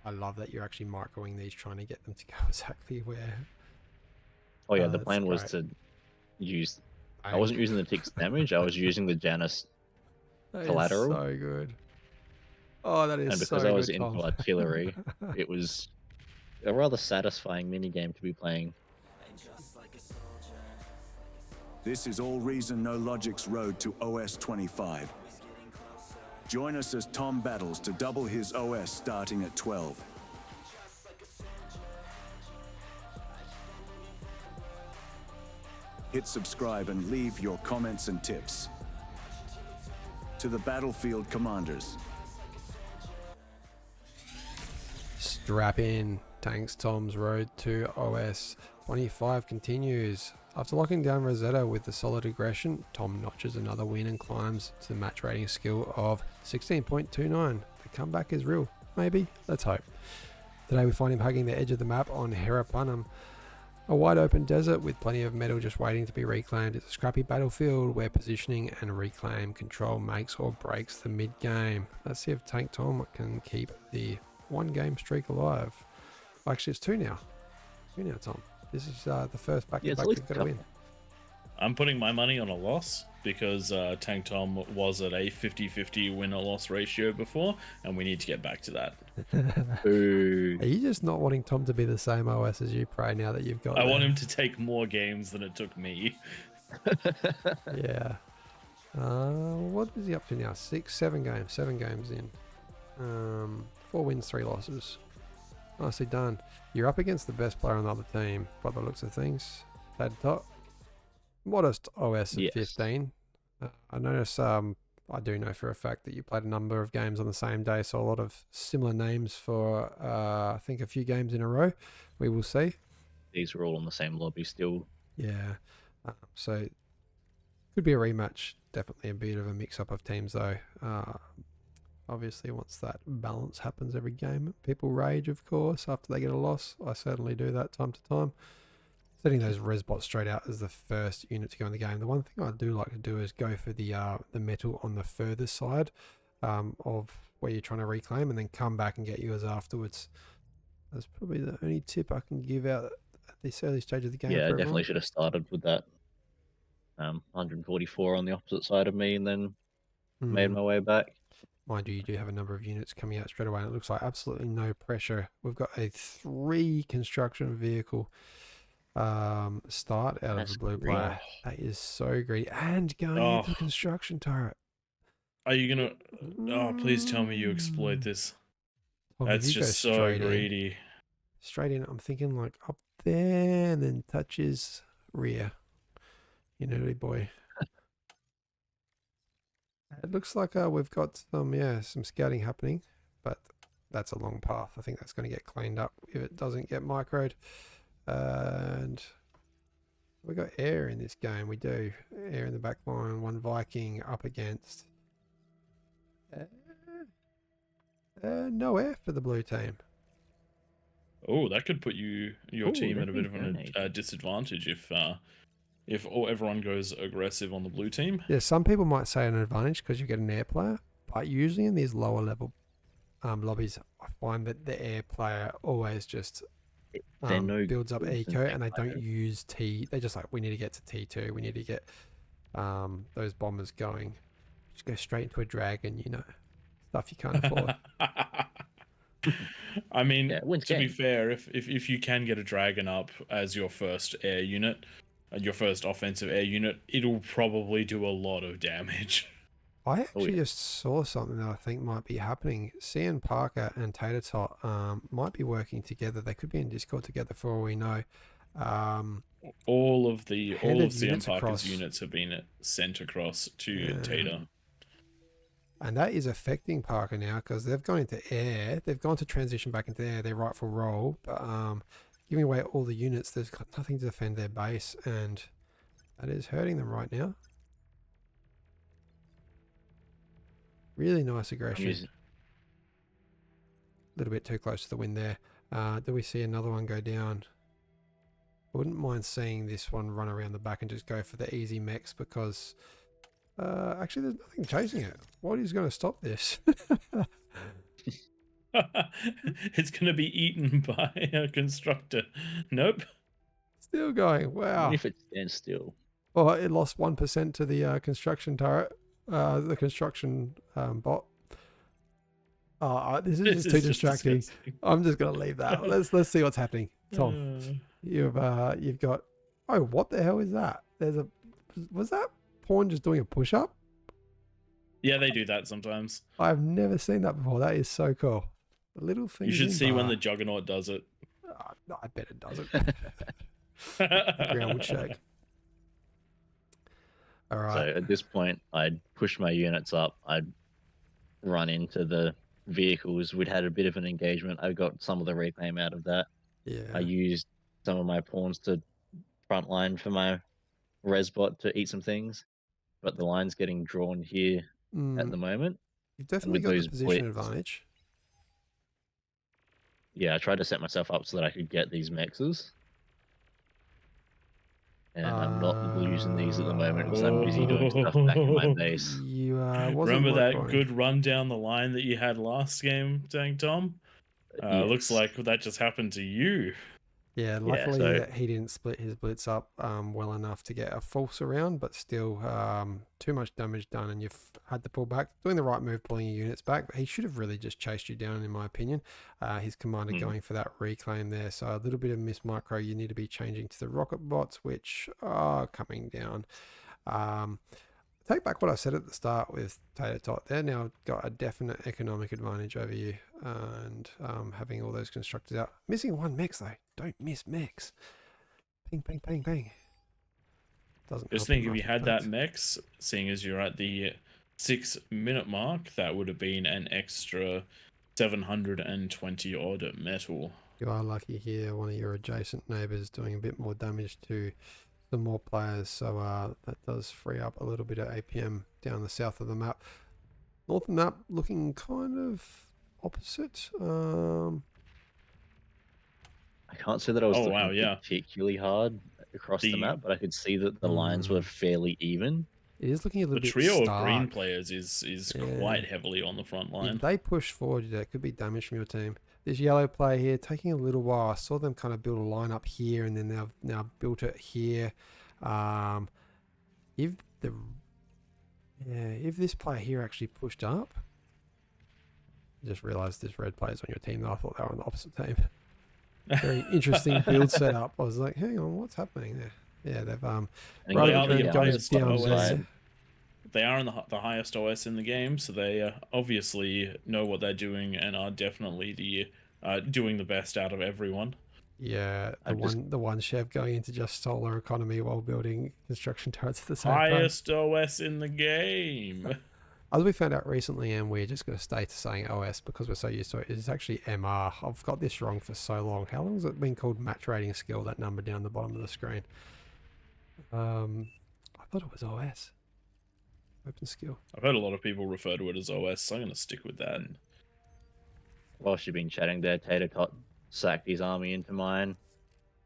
I love that you're actually microing these, trying to get them to go exactly where. Oh yeah, the That's plan was great. to use. I Bang. wasn't using the TICKS damage. I was using the Janus That is collateral, so good. Oh, that is and because I so was good, into Tom. artillery, it was a rather satisfying mini game to be playing. This is AllReasonNoLogic's road to OS 25. Join us as Tom battles to double his OS starting at 12. Hit subscribe and leave your comments and tips. To the battlefield commanders. Strap in. Tanks Tom's road to OS 25 continues. After locking down Rosetta with the solid aggression, Tom notches another win and climbs to the match rating skill of 16.29. The comeback is real. Maybe? Let's hope. Today we find him hugging the edge of the map on Herapanum, a wide open desert with plenty of metal just waiting to be reclaimed. It's a scrappy battlefield where positioning and reclaim control makes or breaks the mid game. Let's see if Tank Tom can keep the 1 game streak alive. Actually, it's 2 now. 2 now, Tom. This is the first back-to-back you've got to win. I'm putting my money on a loss because Tank Tom was at a 50-50 win-or-loss ratio before, and we need to get back to that. Are you just not wanting Tom to be the same OS as you, Pray, now that you've got I want him to take more games than it took me. Yeah. What is he up to now? 7 games. 7 games in. 4 wins, 3 losses. Nicely done. You're up against the best player on the other team, by the looks of things. Tad Top. Modest OS of 15. I notice, I do know for a fact that you played a number of games on the same day, so a lot of similar names for, I think, a few games in a row. We will see. These were all in the same lobby still. Yeah. So, could be a rematch. Definitely a bit of a mix-up of teams, though. Obviously, once that balance happens every game, people rage, of course, after they get a loss. I certainly do that time to time. Setting those resbots straight out as the first unit to go in the game. The one thing I do like to do is go for the metal on the further side of where you're trying to reclaim, and then come back and get yours afterwards. That's probably the only tip I can give out at this early stage of the game. Yeah, I definitely should have started with that 144 on the opposite side of me, and then made my way back. Mind you, you do have a number of units coming out straight away, and it looks like absolutely no pressure. We've got a 3 construction vehicle start out of the blue player. That is so greedy. And going into the construction turret. Are you gonna? Oh, please tell me you exploit this. That's just so greedy. Straight in. I'm thinking like up there, and then touches rear. You naughty boy. It looks like we've got some scouting happening, but that's a long path. I think that's going to get cleaned up if it doesn't get microed. And we got air in this game. We do. Air in the back line. 1 Viking up against. No air for the blue team. Oh, that could put your team at a bit of a disadvantage if everyone goes aggressive on the blue team. Yeah, some people might say an advantage because you get an air player, but usually in these lower level lobbies, I find that the air player always just builds up eco, and they don't use T. They're just like, we need to get to T2. We need to get those bombers going. Just go straight into a dragon, stuff you can't afford. I mean, to be fair, if you can get a dragon up as your first air unit, your first offensive air unit, it'll probably do a lot of damage. I actually just saw something that I think might be happening. CN Parker and Tater Tot might be working together. They could be in Discord together for all we know. All of CN Parker's units have been sent across to Tater. And that is affecting Parker now because they've gone into air. They've gone to transition back into air, their rightful role. But giving away all the units, there's got nothing to defend their base. And that is hurting them right now. Really nice aggression. A little bit too close to the win there. Do we see another one go down? I wouldn't mind seeing this one run around the back and just go for the easy mechs because actually there's nothing chasing it. What is going to stop this? It's gonna be eaten by a constructor. Nope. Still going. Even Wow. if it stands still. Well, it lost 1% to the construction turret, the construction bot. This is This just is too just distracting. disgusting. I'm just gonna leave that. Let's see what's happening. Tom, you've got. Oh, what the hell is that? Was that pawn just doing a push up? Yeah, they do that sometimes. I've never seen that before. That is so cool. The little thing. You should see when the Juggernaut does it. I bet it doesn't. The ground would shake. All right. So at this point, I'd push my units up. I'd run into the vehicles. We'd had a bit of an engagement. I got some of the reclaim out of that. Yeah. I used some of my pawns to frontline for my resbot to eat some things, but the line's getting drawn here at the moment. You've definitely with got the those position blitz- advantage. Yeah, I tried to set myself up so that I could get these mexes. And I'm not using these at the moment because I'm busy doing stuff back in my base. You wasn't Remember that microing. good run down the line that you had last game, Tank Tom? Looks Yes. like that just happened to you. Yeah, luckily so- that he didn't split his blitz up well enough to get a false around, but still too much damage done, and you've had to pull back. Doing the right move, pulling your units back, but he should have really just chased you down, in my opinion. His commander going for that reclaim there, so a little bit of miss micro. You need to be changing to the rocket bots, which are coming down. Take back what I said at the start with Tater Tot. They're now got a definite economic advantage over you, and having all those constructors out. Missing one mech though. Don't miss mechs. Ping, ping, ping, ping. Doesn't Just help think him if you much had with that points. mex, seeing as you're at the 6-minute mark, that would have been an extra 720 odd metal. You are lucky here. One of your adjacent neighbours doing a bit more damage to some more players, so that does free up a little bit of APM down the south of the map. North of the map looking kind of opposite. I can't say that I was Oh, looking wow, yeah. particularly hard across the map, but I could see that the lines were fairly even. It is looking a The little bit trio of stark. green players is Yeah. quite heavily on the front line. If they push forward, that could be damage from your team. This yellow player here taking a little while. I saw them kind of build a line up here, and then they've now built it here. If this player here actually pushed up, I just realised this red player's on your team. I thought they were on the opposite team. Very interesting build setup. I was like, hang on, what's happening there? Yeah, they've And rather they are than the going highest down OS. there. They are in the highest OS in the game, so they obviously know what they're doing and are definitely doing the best out of everyone. Yeah, I'm just- the one chef going into just solar economy while building construction turrets at the same time. Highest OS in the game. As we found out recently, and we're just going to stay to saying OS because we're so used to it, it's actually MR. I've got this wrong for so long. How long has it been called match rating skill, that number down the bottom of the screen? I thought it was OS. Open skill. I've heard a lot of people refer to it as OS, so I'm going to stick with that. Whilst you've been chatting there, Tater Tot sacked his army into mine.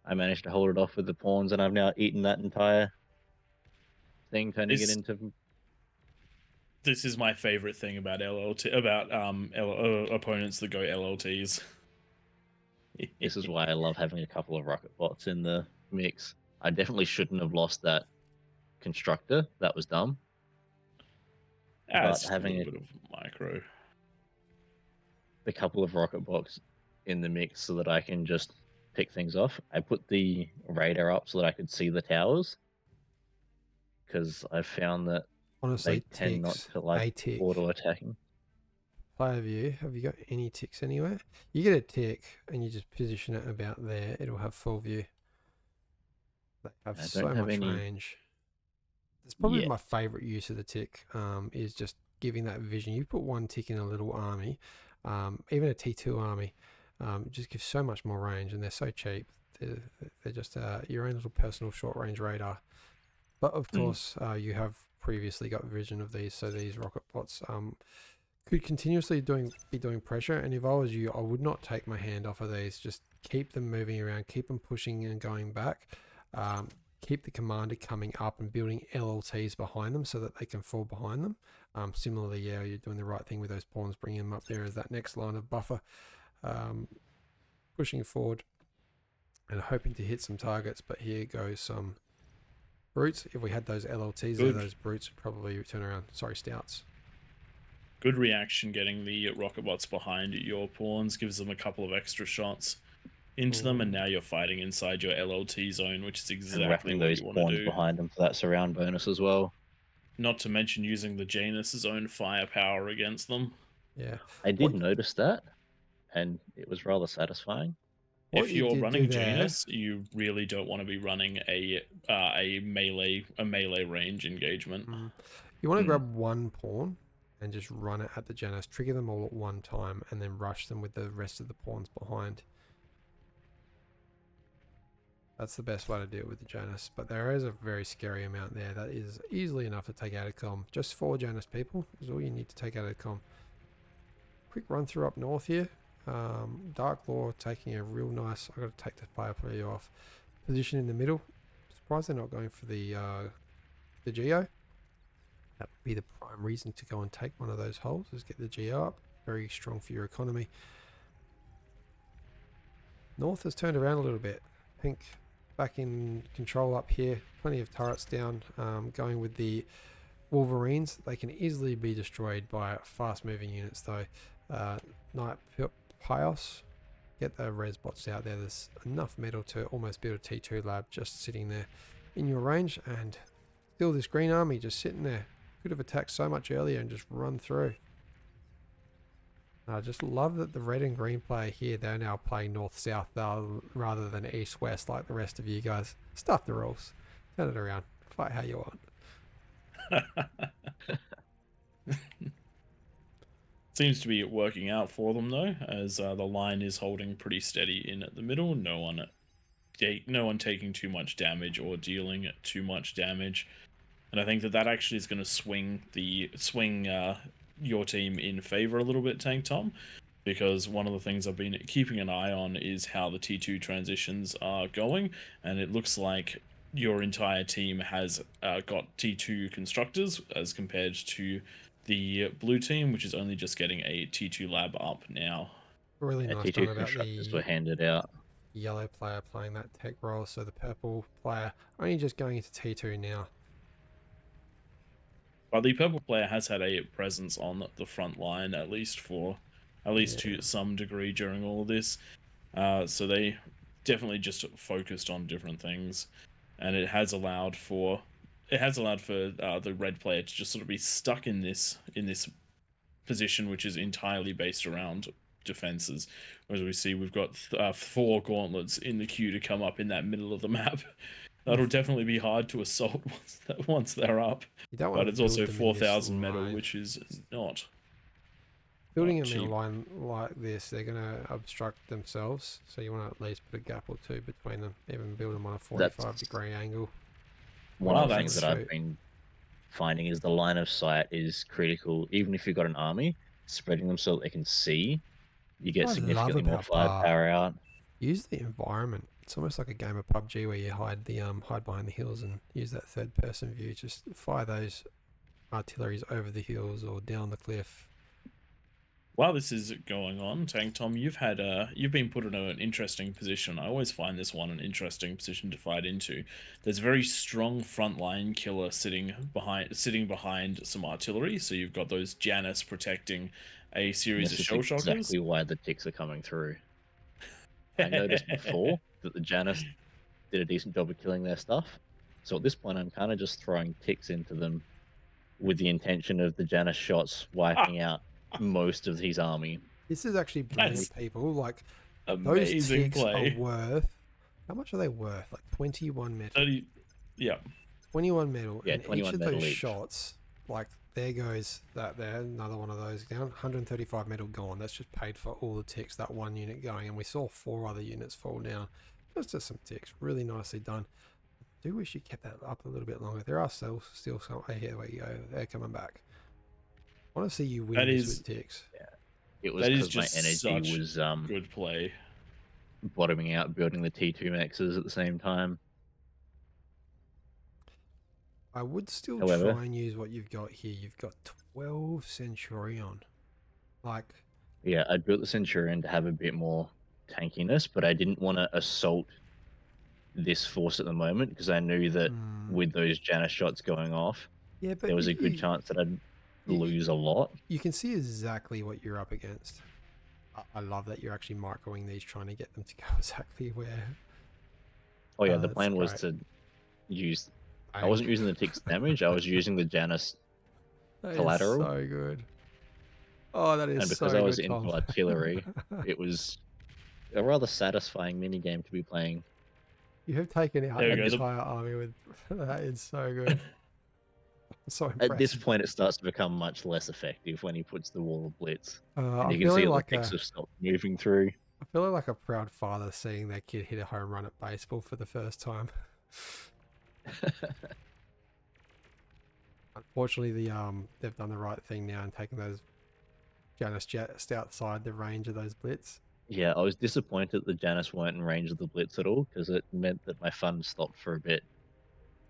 I managed to hold it off with the pawns, and I've now eaten that entire thing, turning it into... This is my favorite thing about opponents that go LLTs. This is why I love having a couple of rocket bots in the mix. I definitely shouldn't have lost that constructor. That was dumb. It's having a little bit of micro. A couple of rocket bots in the mix so that I can just pick things off. I put the radar up so that I could see the towers, because I found that Honestly, they tend not to like tick. auto attacking. Player view, have you got any ticks anywhere? You get a tick and you just position it about there. It'll have full view. They have I so don't have much any- range. It's probably Yeah. my favorite use of the tick, is just giving that vision. You put one tick in a little army, even a T2 army, it just gives so much more range, and they're so cheap. They're just your own little personal short range radar. But of course, you have previously got vision of these, so these rocket bots could continuously be doing pressure. And if I was you, I would not take my hand off of these. Just keep them moving around, keep them pushing and going back. Keep the commander coming up and building LLTs behind them so that they can fall behind them. Similarly, yeah, you're doing the right thing with those pawns, bringing them up there as that next line of buffer, pushing forward and hoping to hit some targets. But here goes some brutes. If we had those LLTs there, those brutes would probably turn around. Sorry, stouts. Good reaction getting the rocket bots behind your pawns, gives them a couple of extra shots into them, and now you're fighting inside your LLT zone, which is exactly what you want to do. Behind them for that surround bonus as well. Not to mention using the Janus's own firepower against them. Yeah, I did notice that, and it was rather satisfying. If you're running Janus, you really don't want to be running a melee range engagement. You want to grab one pawn and just run it at the Janus, trigger them all at one time, and then rush them with the rest of the pawns behind. That's the best way to deal with the Janus, but there is a very scary amount there that is easily enough to take out a com. Just 4 Janus people is all you need to take out a com. Quick run through up north here. Dark Law taking a real nice, I got to take the player play off, position in the middle. Surprised they're not going for the Geo. That would be the prime reason to go and take one of those holes, is get the Geo up. Very strong for your economy. North has turned around a little bit. Pink back in control up here. Plenty of turrets down. Going with the Wolverines. They can easily be destroyed by fast moving units though. Night Pios. Get the res bots out there. There's enough metal to almost build a T2 lab just sitting there in your range, and still this green army just sitting there. Could have attacked so much earlier and just run through. I just love that the red and green player here, they're now playing north-south rather than east-west like the rest of you guys. Stuff the rules. Turn it around. Fight how you want. Seems to be working out for them though, as the line is holding pretty steady in at the middle. No one taking too much damage or dealing too much damage, and I think that actually is going to swing your team in favor a little bit, Tank Tom, because one of the things I've been keeping an eye on is how the T2 transitions are going, and it looks like your entire team has got T2 constructors as compared to the blue team, which is only just getting a T2 lab up now. Really nice T2 done about constructors were handed out. Yellow player playing that tech role, so the purple player only just going into T2 now. But the purple player has had a presence on the front line, at least to some degree during all of this. So they definitely just focused on different things, and it has allowed for the red player to just sort of be stuck in this position, which is entirely based around defenses. As we see, we've got 4 gauntlets in the queue to come up in that middle of the map. That'll definitely be hard to assault once they're up. But it's also 4,000 metal, which is not building them in a line like this. They're going to obstruct themselves, so you want to at least put a gap or 2 between them. Even build them on a 45-degree angle. One of the things that I've been finding is the line of sight is critical. Even if you've got an army, spreading them so that they can see, you get significantly more firepower out. Use the environment. It's almost like a game of PUBG where you hide behind the hills and use that third-person view. Just fire those artilleries over the hills or down the cliff. While this is going on, Tank Tom, you've been put in an interesting position. I always find this one an interesting position to fight into. There's a very strong frontline killer sitting behind some artillery. So you've got those Janus protecting a series of shell shockers. Exactly why the ticks are coming through. I noticed before that the Janus did a decent job of killing their stuff. So at this point, I'm kind of just throwing ticks into them with the intention of the Janus shots wiping out most of his army. This is actually brilliant, people. Like, amazing those play. Are worth. How much are they worth? Like 21 metal. 30, yeah. 21 metal. Yeah, and 21 each of metal those each. shots, like there goes that there, another one of those down. 135 metal gone. That's just paid for all the ticks, that one unit going. And we saw 4 other units fall down. Just some ticks. Really nicely done. I do wish you kept that up a little bit longer. There are still some. Here we go. They're coming back. I want to see you win this with ticks. Yeah. It was because my energy was good play. Bottoming out, building the T2 mexes at the same time. I would still try and use what you've got here. You've got 12 Centurion. Like, Yeah, I built the Centurion to have a bit more tankiness, but I didn't want to assault this force at the moment because I knew that with those Janus shots going off, yeah, but there was a if good chance that I'd you- lose a lot. you can see exactly what you're up against. I love that you're actually microing these, trying to get them to go exactly where. Oh yeah, the that's plan was great. to use. I Tank. wasn't using the TICKS damage. I was using the Janus That is collateral. so good. Oh, that is And so because I was good, into Tom. artillery, it was a rather satisfying minigame to be playing. You have taken out There an we go, the- entire army with. That is so good. I'm so At this impressed. point, it starts to become much less effective when he puts the wall of blitz. And I'm you can see feeling that like the TICKS a. have stopped moving through. I feel like a proud father seeing their kid hit a home run at baseball for the first time. Unfortunately, they've done the right thing now and taken those Janus just outside the range of those blitz. Yeah, I was disappointed the Janus weren't in range of the blitz at all because it meant that my fun stopped for a bit.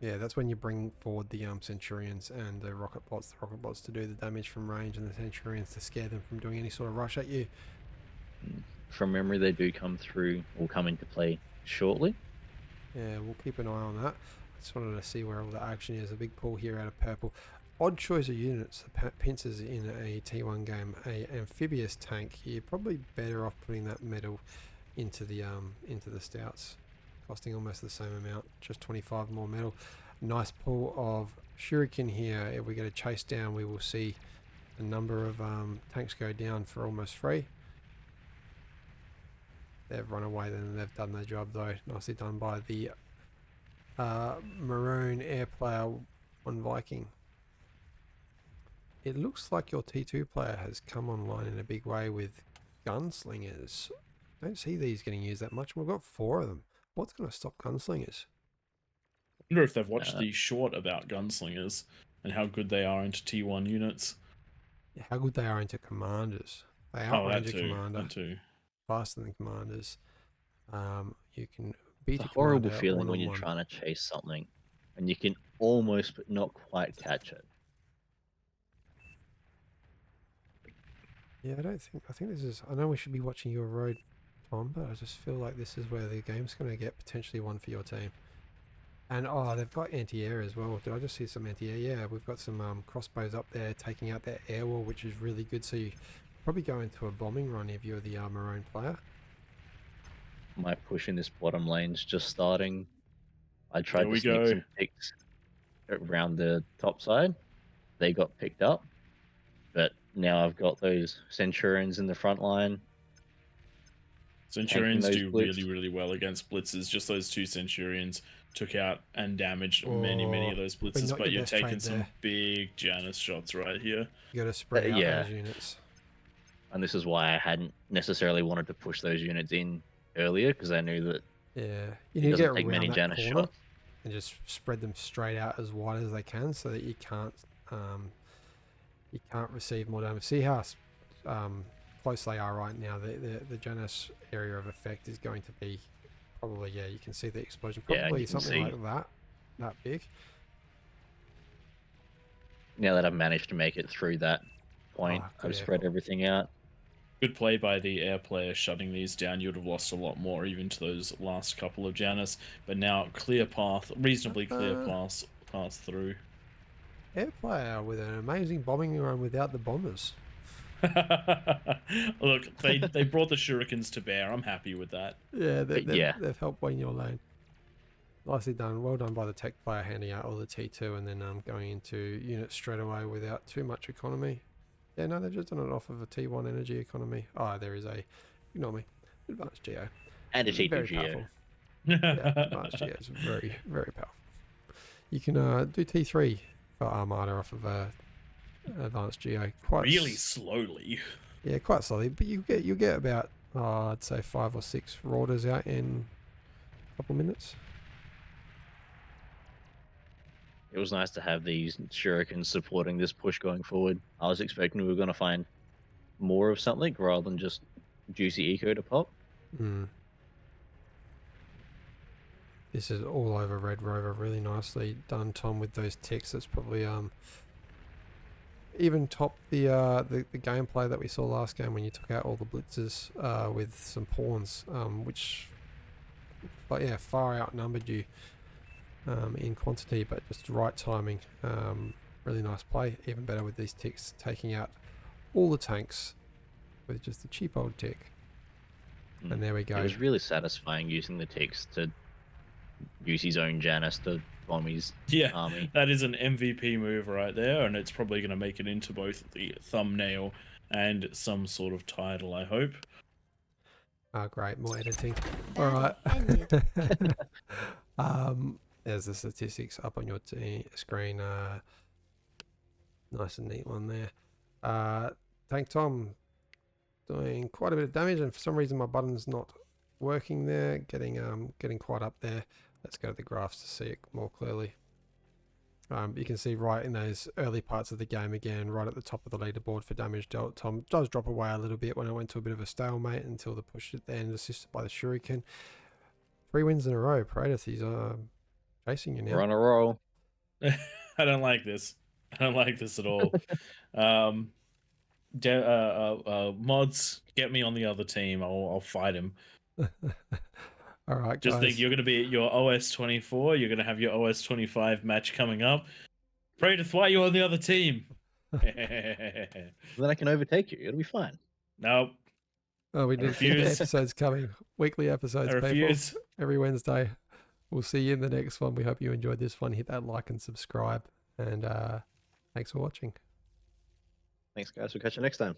Yeah, that's when you bring forward the Centurions and the rocket bots to do the damage from range, and the Centurions to scare them from doing any sort of rush at you. From memory, they do come through or come into play shortly. Yeah, we'll keep an eye on that. I just wanted to see where all the action is. A big pull here out of purple. Odd choice of units. The pincers in a T1 game. A amphibious tank. You're probably better off putting that metal into the stouts, costing almost the same amount. Just 25 more metal. Nice pull of shuriken here. If we get a chase down, we will see a number of tanks go down for almost free. They've run away, then they've done their job though. Nicely done by the maroon air player on Viking. It looks like your T2 player has come online in a big way with gunslingers. Don't see these getting used that much. We've got 4 of them. What's going to stop gunslingers? I wonder if they've watched the short about gunslingers and how good they are into T1 units. Yeah, how good they are into commanders. They Oh, that outrange a too. commander. That too. Faster than commanders. You can beat It's a a horrible commander feeling when you're one-on-one. trying to chase something and you can almost but not quite catch it. Yeah, I think this is, I know we should be watching your road, Tom, but I just feel like this is where the game's going to get potentially one for your team. And, oh, they've got anti-air as well. Did I just see some anti-air? Yeah, we've got some crossbows up there taking out their air wall, which is really good. So you probably go into a bombing run if you're the maroon player. My push in this bottom lane's just starting. I tried There to we sneak go. some picks around the top side. They got picked up. But now I've got those Centurions in the front line. Centurions those do blitz. really well against blitzes. Just those 2 Centurions took out and damaged many of those blitzes, not but your you're best taking trade some there. big Janus shots right here. You got to spread out yeah. those units. And this is why I hadn't necessarily wanted to push those units in earlier, because I knew that Yeah, you it need to get doesn't take many around that Janus corner shots. and just spread them straight out as wide as they can, so that you can't receive more damage. See how close they are right now. The Janus area of effect is going to be probably, yeah, you can see the explosion, Yeah, probably you can something see. like that big. Now that I've managed to make it through that point, good I've spread airport. everything out. Good play by the air player shutting these down. You would have lost a lot more even to those last couple of Janus. But now clear path, reasonably clear path through. Air player with an amazing bombing run without the bombers. Look, they brought the shurikens to bear. I'm happy with that. Yeah, yeah. they've helped win your lane. Nicely done. Well done by the tech player handing out all the T2 and then going into units straight away without too much economy. Yeah, no, they've just done it off of a T1 energy economy. Oh, there is a, ignore me, advanced geo. And a Very T2 Geo. powerful. Yeah, advanced geo is very, very powerful. You can do T3 for Armada off of advanced geo. Quite really slowly. Yeah, quite slowly, but you get about I'd say 5 or 6 Rauders out in a couple of minutes. It was nice to have these shurikens supporting this push going forward. I was expecting we were going to find more of something rather than just juicy eco to pop. This is all over Red Rover. Really nicely done, Tom, with those ticks. That's probably even top the gameplay that we saw last game when you took out all the blitzers with some pawns, which, but yeah, far outnumbered you in quantity, but just right timing. Really nice play. Even better with these ticks, taking out all the tanks with just a cheap old tick. And there we go. It was really satisfying using the ticks to use his own Janus to bomb his army. That is an MVP move right there, and it's probably going to make it into both the thumbnail and some sort of title, I hope. Oh, great, more editing. All right. There's the statistics up on your screen. Nice and neat one there. Tank Tom doing quite a bit of damage, and for some reason my button's not working there. Getting quite up there. Let's go to the graphs to see it more clearly. You can see right in those early parts of the game again, right at the top of the leaderboard for damage dealt. Tom does drop away a little bit when I went to a bit of a stalemate until the push at the end, assisted by the Shuriken. 3 wins in a row. Praetus, he's chasing you now. We're on a roll. I don't like this. I don't like this at all. Mods, get me on the other team. I'll fight him. All right, Just guys. think you're going to be at your OS 24. You're going to have your OS 25 match coming up. Praetus, why are you on the other team? Then I can overtake you. It'll be fine. Nope. Oh, we did keep the episodes coming. Weekly episodes, I refuse. people. Every Wednesday. We'll see you in the next one. We hope you enjoyed this one. Hit that like and subscribe. And thanks for watching. Thanks, guys. We'll catch you next time.